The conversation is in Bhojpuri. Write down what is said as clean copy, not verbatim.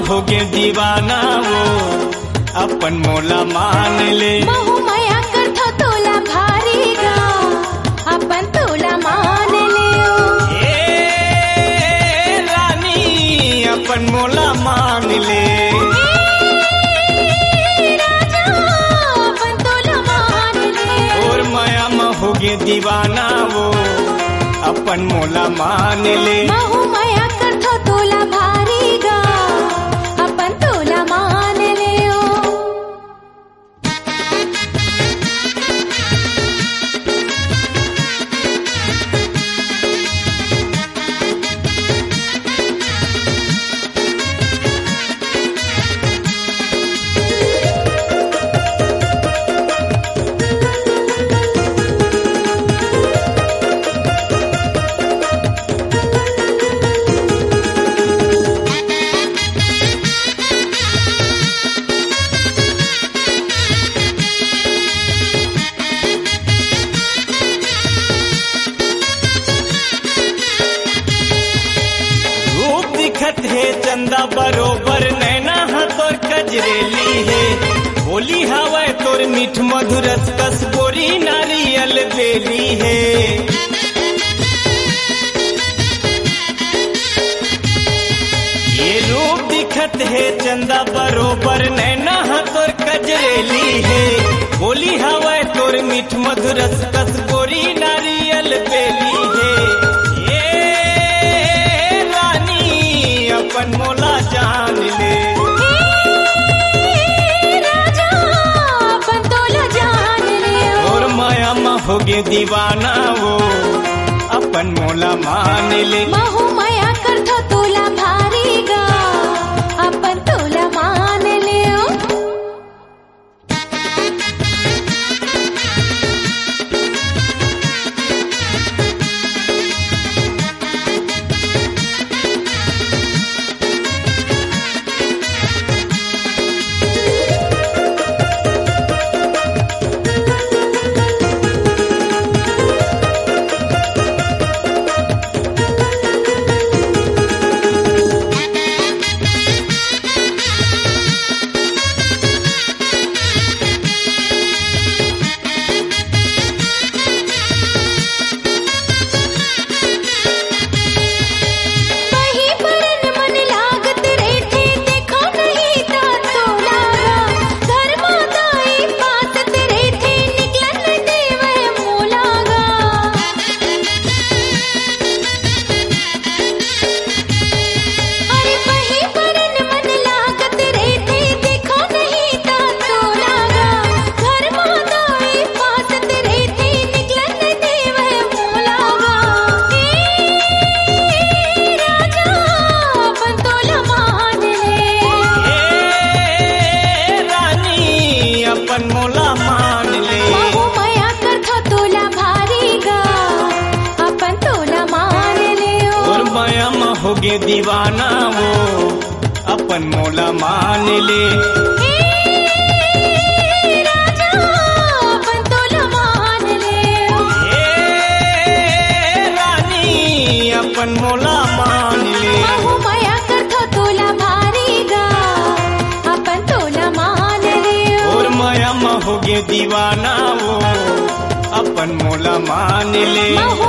होगे दीवाना वो अपन मोला मान ले। महू माया करथो तोला भारी गा अपन तोला मान ले। रानी अपन मोला मान ले। राजा अपन तोला मान ले। और माया होगे दीवाना वो अपन मोला मान ले। महू माया करथो तोला भारी गा अपन तोला मान ले। दिखत है चंदा बरोबर नैना तोर कजरेली है। बोली हवा तोर मीठ मधुरस कस गोरी नारियल बेली है। ये रूप दिखत है चंदा बरोबर नैना तोर कजरेली है। बोली हवा तोर मीठ मधुरस कस गोरी नारियल बेली है। अपन मोला जान ले। राजा अपन तोला जान ले। और माया होगे दीवाना वो अपन मोला मान ले। महू माया करथो तोला भारी गा अपन तोला मान ले। अपन मोला मान ले। महू माया करथो तोला भारी गा अपन तोला मान ले। और माया होगे दीवाना वो अपन मोला मान ले। राजा अपन तोला मान ले। रानी अपन मोला मान ले। महू माया करथो तोला भारी गा अपन तोला मान ले। और माया होगे दीवाना वो अपन मोला मान ले। महू